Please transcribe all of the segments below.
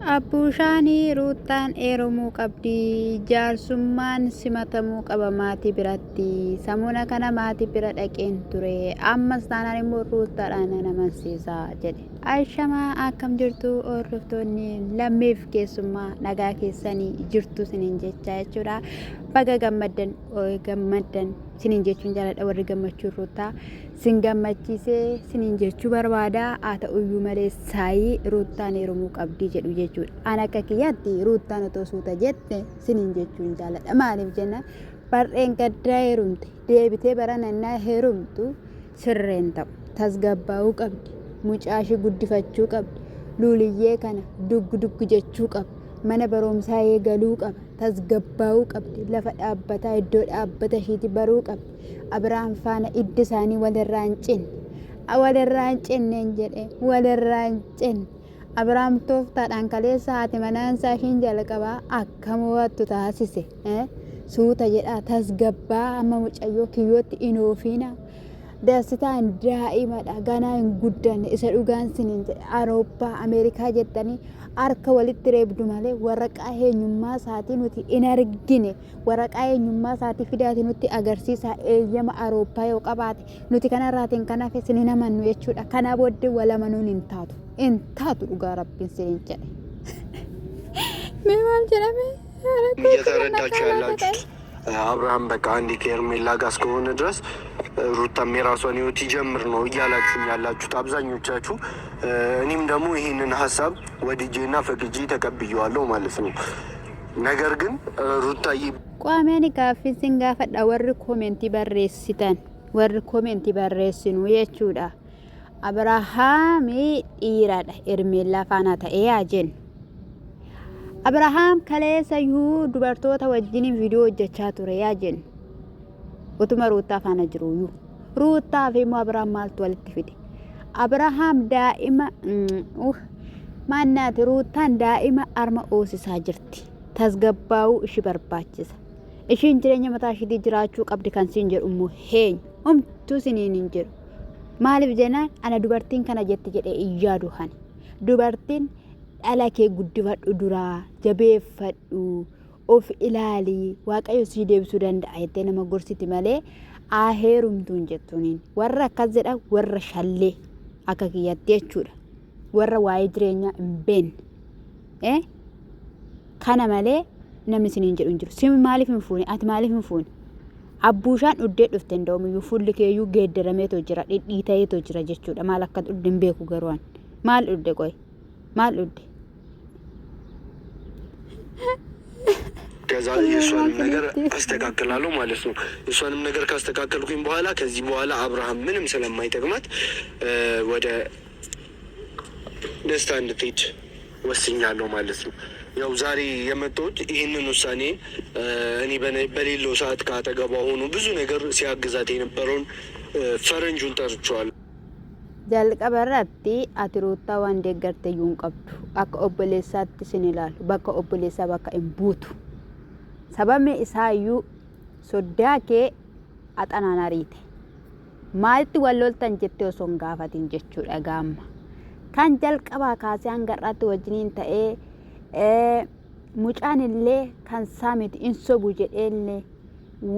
Abbuushaanii ruutaan eerumuu qabdi. Jaarsummaan simatamuu qaba maatii biratti. Samuuna kana maatii bira dhaqeen ture. Ammas taanaan immoo ruutaadhaan nama amansiisa jedhe. Aishamaa akkam jirtu hordoftoonni lammiif keessummaa nagaa keessanii jirtu siniin jechaa jechuudha. Baga gammaddan siniin jechuun jaaladha warri gammachuu ruutaa. Sin gammachiisee siniin jechuu barbaada. Haa ta'uyyuu malee saayii ruutaan eerumuu qabdi jedhu jechuudha. Ana akka kiyyaatti ruutaan otoo suuta jette siniin jechuun jaaladha. Maaliif jenna barreen gaddaa heerumte deebitee baranannaa heerumtu sirreen ta'u tasgabbaa'uu qabdi. Mucaashii guddifachuu qabdi. Luuliyyee kana duggu jechuu qaba. Mana barumsaa eegaluu qaba. Tasgabbaa'uu qabdi. Lafa dhaabbataa iddoo dhaabbata ishiitti baruu qabdi. Abiraan faana iddi isaanii walirraa hin cinne. Walirraa hin cinneen jedhe walirraa hin cinne. Abiraan tooftaadhaan kaleessa haati manaansaa ishiin jalqabaa akka mo'attu taasise. Suuta jedhaa tasgabbaa amma mucayyoo kiyyootti inoofiina. Daasitaan daa'imadha ganaa hin guddanne isa dhugaan siniin jedhe Awurooppaa Ameerikaa jettanii harka walitti reebdu malee waraqaa eenyummaa isaatii nuti hin argine waraqaa eenyummaa isaatii fidaati nutti agarsiisa eeyyama Awurooppaa yoo qabaate nuti kanarraatiin kanaaf siniin amannu jechuudha. Kana booddee walamanuun hin taatu dhugaa rabbiin siniin jedhe. Mee maal jedhame? እየተረዳችሁ ያላችሁት አብርሃም በቃ አንዲ ከኤርሜላ ጋር እስከሆነ ድረስ ሩታም የራሷን ህይወት ይጀምር ነው እያላችሁ ያላችሁት አብዛኞቻችሁ። እኔም ደግሞ ይሄንን ሀሳብ ወድጄና ፈቅጄ ተቀብዬዋለሁ ማለት ነው። ነገር ግን ሩታዬ ቋሜን ጋፊን ጋፈዳ ወር ኮሜንቲ በሬሲተን ወር ኮሜንቲ በሬሲኑ የቹዳ አብርሃም ኢራዳ ኤርሜላ ፋና ተኤ አጀን Abrahaam kaleessayyuu dubartoota wajjin viidiyoo hojjechaa ture yaa jennu. Utuma ruutaa faana jiruyyuu. Ruutaa fi immoo Abrahaam maaltu walitti fide? Abrahaam daa'ima maannaati ruutaan daa'ima arma oosisaa jirti. Tasgabbaa'uu ishi barbaachisa. Ishiin jireenya mataa ishiitii jiraachuu qabdi kan siin jedhu immoo heenyu. Homtuu siniin hin jedhu. Maaliif jennaan ana dubartiin kana jetti jedhee iyyaadu hani. Dubartiin dhala kee guddifadhu duraa jabeeffadhu of ilaali waaqayyo si deebisuu danda'a jettee nama gorsiti malee heerumtuun jettuuniin warra akkas jedha warra shallee akka kiyyatti jechuudha warra waa'ee jireenyaa hin beekne kana malee namni siniin jedhu hin jiru. Simi maaliif hin fuune ati maaliif hin fuune abbuushaan dhuddee dhufte ndoomiyyuu fuulli keeyyuu geeddarameetoo jira dhidhiitayeetoo jira jechuudha. Maal akka dhudde hin beeku garuu maal dhudde qoy maal dhudde ከዛ የሷንም ነገር አስተካክላለሁ ማለት ነው። የሷንም ነገር ካስተካከልኩኝ በኋላ ከዚህ በኋላ አብርሃም ምንም ስለማይጠቅማት ወደ ደስታ እንድትሄድ ወስኛለሁ ማለት ነው። ያው ዛሬ የመጣሁት ይህንን ውሳኔ እኔ በሌለው ሰዓት ካጠገቧ ሆኖ ብዙ ነገር ሲያግዛት የነበረውን ፈረንጁን ጠርቼዋለሁ። jalqabarratti ati ruutaa waan deeggarteeyyuu hin qabdu akka obboleessaatti sin ilaalu bakka obboleessaa bakka hin buutu sababni isaayyuu soddaa kee axanaan ariite maalitti walloltan jettee osoo hin gaafatin jechuudha. Gaamma kan jalqabaa kaasee hanga har'aatti wajjiniin ta'ee mucaan illee kan saamiti in sobu jedheellee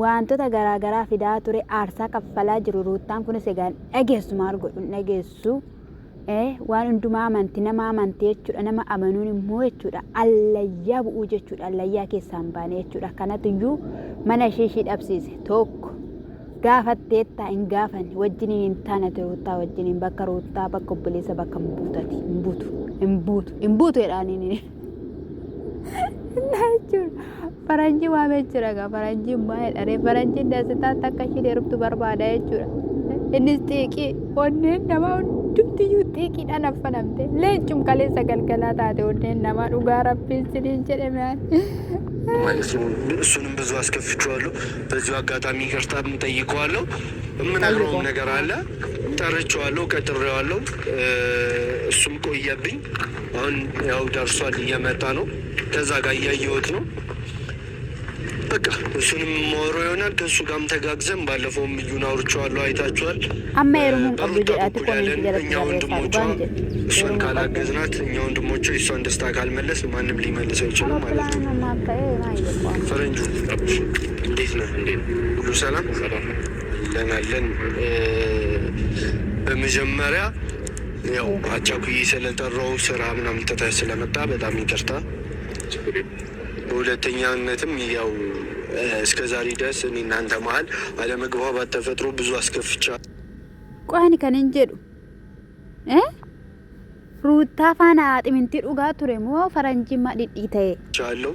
wantoota garaagaraa fidaa ture aarsaa kaffalaa jiru. Ruutaan kunis egaa dhageessu maal godhuun dhageessu waan hundumaa amanti nama amanti jechuudha. Nama amanuun immoo jechuudha allayyaa bu'uu jechuudha. Allayyaa keessaan baane jechuudha. Kanatiyyuu mana ishee dhabsiise tokko gaafatteettaa hin gaafanne wajjiniin hin taane ruutaa wajjiniin bakka ruutaa bakka obboleessa bakka hin buutu jedhaaniin faranjii waamee jira gaa faranjiin baay'ee dharee faranjiin daasitaan takka ishee dheerubtu barbaada jechuudha. Innis xiiqii onneen namaa hundumtiyyuu xiiqiidhaan affanamte leencum kaleessa galgalaa taate onneen namaa dhugaa rabbiin siniin jedhamean እሱንም ብዙ አስከፍቼዋለሁ። በዚሁ አጋጣሚ ይቅርታም ጠይቀዋለሁ። የምነግረውም ነገር አለ። ጠርቼዋለሁ፣ ቀጥሬዋለሁ። እሱም ቆየብኝ። አሁን ያው ደርሷል፣ እየመጣ ነው። ከዛ ጋር እያየሁት ነው። በቃ እሱንም ሞሮ ይሆናል። ከእሱ ጋርም ተጋግዘን ባለፈውም እዩን አውርቼዋለሁ፣ አይታችኋል። በሩታ በኩል ያለን እኛ ወንድሞቿ እሷን ካላገዝናት፣ እኛ ወንድሞቿ የእሷን ደስታ ካልመለስ ማንም ሊመልሰው አይችልም ማለት ነው። ፈረንጁ እንዴት ነህ? ሁሉ ሰላም ለናለን። በመጀመሪያ ያው አቻኩዬ ስለጠራው ስራ ምናምን ትተህ ስለመጣ በጣም ይቅርታ። በሁለተኛነትም ያው እስከ ዛሬ ድረስ እኔ እናንተ መሀል አለመግባባት ተፈጥሮ ብዙ አስከፍቻ ቋኒ ከነን ጀዱ ሩታ ፋና አጥሚንቲ ዱጋ ቱሬ ሞ ፈረንጂ ማዲዲተ ቻለው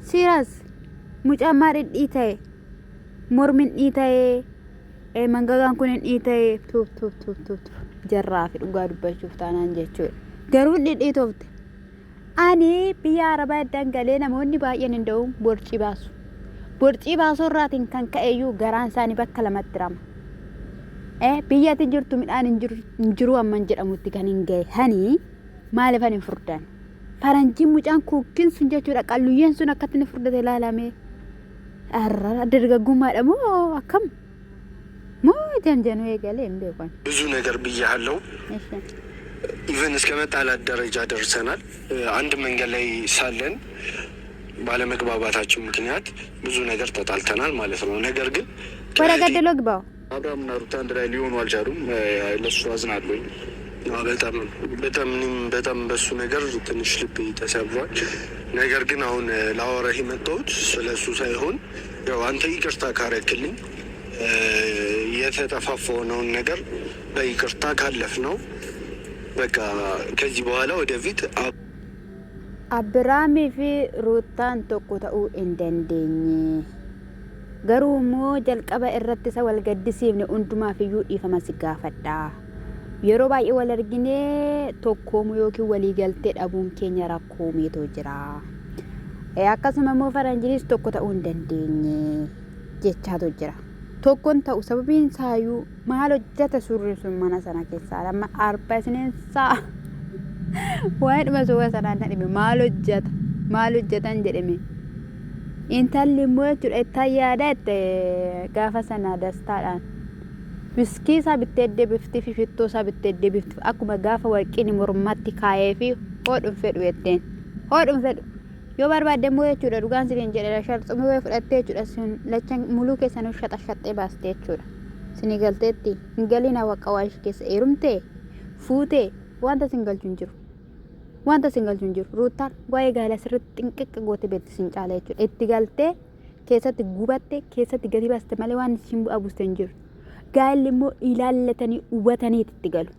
ሲራስ ሙጫማ ዲዲተ ሞርሚን ዲተ መንጋጋን ኩነን ዲተ ቱፕ ጀራፍ ዱጋ ዱባቹፍ ታናን ጀቹ ገሩን ዲዲቶፍተ አኔ ብያ አረባ ደንገሌ ነሞኒ ባየን እንደው ቦርጪ ባሱ ራቲን ከንከዩ ገራን ሳኒ በከለመትራማ ብያት እንጅርቱ ሚዳን እንጅሩ አማን ጀዳሙት ከንንገ ሀኒ ማለፈን ፍርዳን ፈረንጂ ሙጫን ኩኪን ሱንጀቹ ዳቃሉየን ሱን አከትን ፍርደተ ላላሜ አራ ደርገጉማ ደሞ አከም ሞ ጀንጀኑ የገለ እንዴቆን ብዙ ነገር ብያለው። ኢቨን እስከ መጣላት ደረጃ ደርሰናል። አንድ መንገድ ላይ ሳለን ባለመግባባታችን ምክንያት ብዙ ነገር ተጣልተናል ማለት ነው። ነገር ግን ወደ ገደለው ግባው አብርሃምና ሩታ አንድ ላይ ሊሆኑ አልቻሉም። ለሱ አዝናለሁኝ። በጣም በሱ ነገር ትንሽ ልብ ተሰብሯል። ነገር ግን አሁን ላወራህ የመጣሁት ስለሱ ሳይሆን ያው አንተ ይቅርታ ካረክልኝ የተጠፋፋውን ነገር በይቅርታ ካለፍ ነው በቃ ከዚህ በኋላ ወደፊት አብራሚ ፊ ሩታን ቶኮ ተኡ እንደንደኝ ገሩሞ ጀልቀበ እረትሰ ወልገድሲብነ ኡንዱማ ፍዩ ኢፈማ ሲጋፈዳ የሮ ባይ ወለርጊኔ ቶኮሙ ዮኪ ወሊ ገልቴ ዳቡን ኬኛ ራኮሜቶ ጅራ አካስመሞ ፈረንጂስ ቶኮ ተኡ እንደንደኝ ጀቻቶ ጅራ tokkon ta'u sababiin saayu maal hojjeta suurri sun mana sana keessaa lama arba isiniin saa waan dhuma suuqa sanaan dhadhime maal hojjetan jedhame intalli immoo jechuudha ittaan yaadatte gaafa sana dastaadhaan biskii isaa bittee deebifti fi fittoo isaa bittee deebifti akkuma gaafa warqiin mormatti kaayee fi hodhuun fedhu jetteen hodhuun fedhu yoo barbaadde moo jechuudha dhugaan siniin jedhe sharxumee way fudhattee jechuudha sin lachan muluu keessan shaxaxee baastee jechuudha sini galteetti hingalina waqawaash keessa eerumtee fuutee wanta singalchuun jiru ruutaan waa'ee gaala sirriitti xinqiqqa goote beetti sin caala jechuudha itti galtee keessatti gubatte keessatti gadi baaste malee waan isin bu'aa buuste hin jiru gaalli immoo ilaallatanii hubatanii itti galu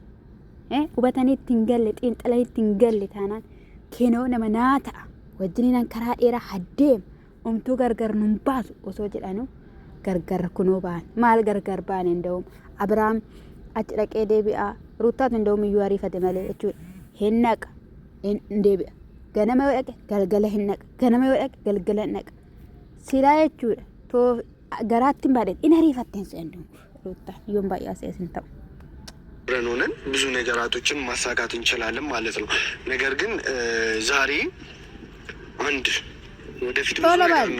hubatanii itti hin galle xiinxalanii itti hin galle taanaan keenoo nama naa ta'a wajjininan karaa dheeraa haddeem omtuu gargar nun baasu osoo jedhanu gargar kunoo baan maal gargar baan እንደውም አብርሃም achi dhaqee deebi'a ruutaat እንደውም iyyuu ariifate malee jechuudha hinnaqa deebi'a ganama yoo dhaqe galgala hinnaqa ganama yoo dhaqe galgala hinnaqa silaa jechuudha too garaatti hin baadhe in ariifatteen seenduu ruutaan yoon baay'ee aseesin ta'u ረኖነን ብዙ ነገራቶችን ማሳካት እንችላለን ማለት ነው። ነገር ግን ዛሬ አንድ ወደፊት ቶሎባል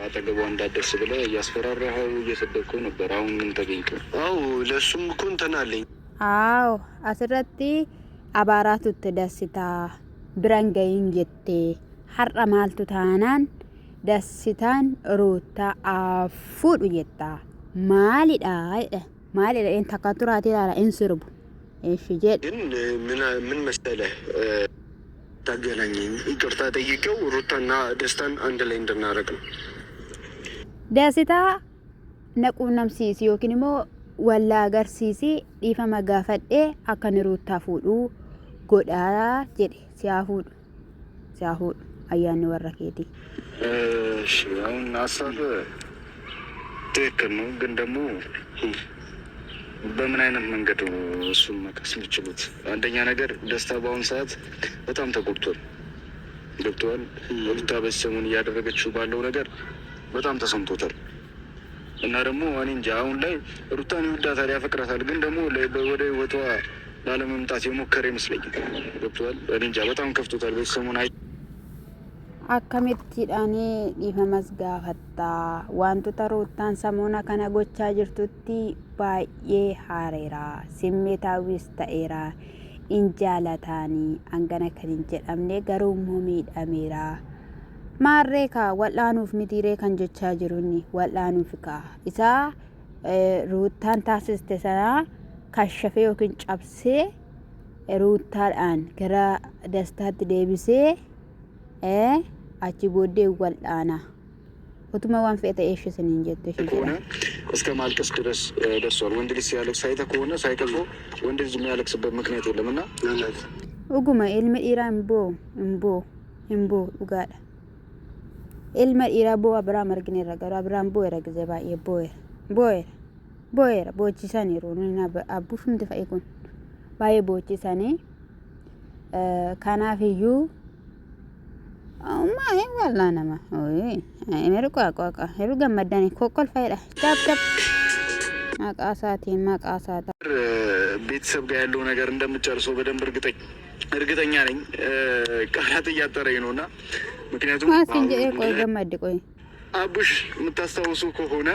አጠገቧ እንዳደርስ ብለህ እያስፈራራኸው እየሰደብከው ነበር። አሁን ምን ተገኝቶ? አዎ ለሱም እኮ እንትን አለኝ። አዎ አስረቲ አባራቱ ተደስታ ብራንጋይን ጀቴ ሐራ ማልቱ ታናን ደስታን ሩታ አፉዱ ጀታ ማሊዳ ኤን ተካቱራቲ ላላ እንስርቡ እሺ ጀድ ግን ምን መሰለህ ታገናኘኝ ይቅርታ ጠይቀው ሩታና ደስታን አንድ ላይ እንድናረግ ነው። ደስታ ነቁናም ሲሲ ዮኪንሞ ወላ አገርሲሲ ዲፈማ ጋፈዴ አከን ሩታ ፉዱ ጎዳ ጀዴ ሲያፉዱ አያኔ ወረኬቲ እሺ አሁን አሳብ ትክክል ነው። ግን ደግሞ በምን አይነት መንገድ እሱን መቀስ ልችሉት? አንደኛ ነገር ደስታ በአሁን ሰዓት በጣም ተጎድቷል። ገብቷል። ሩታ በሰሙን እያደረገችው ባለው ነገር በጣም ተሰምቶታል። እና ደግሞ እኔ እንጃ አሁን ላይ ሩታን ይወዳታል፣ ያፈቅራታል። ግን ደግሞ ወደ ህይወቷ ላለመምጣት የሞከረ ይመስለኛል። ገብቷል። እኔ እንጃ በጣም ከፍቶታል። በሰሙን akkamittiidhaani dhiifamas gaafattaa wantoota ruuttaan samuuna kana gochaa jirtutti baay'ee haareera simmeetaawis ta'eera in jaalataanii hangana kan hin jedhamne garuu immoo miidhameera maarree kaa wal'aanuuf mitiiree kan jechaa jirunni wal'aanuuf kaa isaa ruuttaan taasiste sanaa kashafee yookiin cabsee ruuttaadhaan gara dastaatti deebisee achi booddee wal'aana utuma waan fe'ate eeshisan hin jettu ከሆነ እስከ ማልቀስ ድረስ ደርሷል። ወንድ ልጅ ሲያለቅስ አይተህ ከሆነ ሳይቀርቦ ወንድ ልጅ የሚያለቅስበት ምክንያት የለምና uguma ilma dhiiraa himboo dhugaadha ilma dhiiraa boo Abiraam argineerra garuu Abiraam boo'eera gizee baay'ee boo'eera boo'ichisaniiru abbuufumti fa'i kun baay'ee boo'ichisanii kanaaf Amma wala nama. Meru ko heru gammadani kokol fayda. Jab. ማቃሳታ ቤተሰብ ጋር ያለው ነገር እንደምጨርሰው በደንብ እርግጠኛ ነኝ። ቃላት እያጠረኝ ነውና ምክንያቱም ቆይ ገመድ ቆይ አቡሽ የምታስታውሱ ከሆነ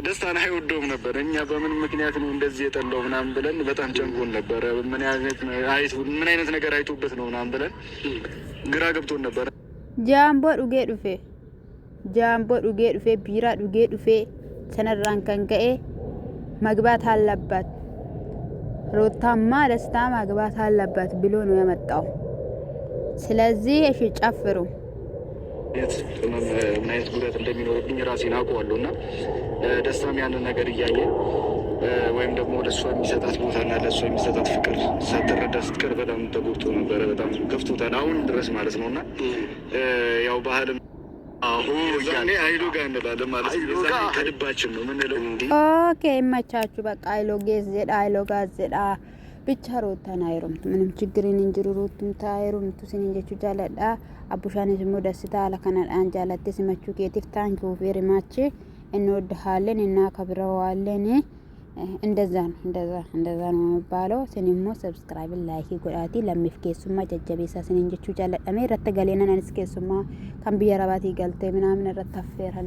ደስታን አይወደውም ነበር። እኛ በምን ምክንያት ነው እንደዚህ የጠላው ምናምን ብለን በጣም ጨንቆን ነበር። ምን አይነት ነገር አይቶበት ነው ምናምን ብለን ግራ ገብቶን ነበር። ጃምቦ ዱጌ ዱፌ ቢራ ዱጌ ዱፌ ሰነራን ከንገኤ መግባት አለበት ሩታማ ደስታ መግባት አለበት ብሎ ነው የመጣው። ስለዚህ እሺ ጨፍሩ። ምን አይነት ጉዳት እንደሚኖርብኝ ራሴን አውቀዋለሁና ደስታም ያንን ነገር እያየ ወይም ደግሞ ለእሷ የሚሰጣት ቦታና ለእሷ የሚሰጣት ፍቅር ሳትረዳ ስትቀር በጣም ተጎድቶ ነበረ። በጣም ከፍቶታል አሁን ድረስ ማለት ነውና ያው ባህልም ዛኔ አይሎ ጋር እንላለን ማለት ነው። ዛኔ ከልባችን ነው ምንለው። ኦኬ ይመቻችሁ። በቃ አይሎ ጌዝዳ አይሎ ጋዝዳ ብቻ ሩታን አይሩምቱ ምንም ችግርን እንጅሩ ሩቱን ታይሩምቱ ሲንጀቹ ጃለዳ አቡሻን ዝሞ ደስታ ለከናን ጃለቴ ሲመቹ ኬቲፍ ታንኪ ቬሪ ማች እንወድሃለን እና ከብረዋለን። እንደዛ ነው የሚባለው። ሲኒሞ ሰብስክራይብ ላይክ ጎዳቲ ለሚፍኬሱማ ጀጀቤሳ ሲንጀቹ ጃለዳሜ ረተገሌናን አንስኬሱማ ካምቢየራባቲ ገልቴ ምናምን ረታፈራል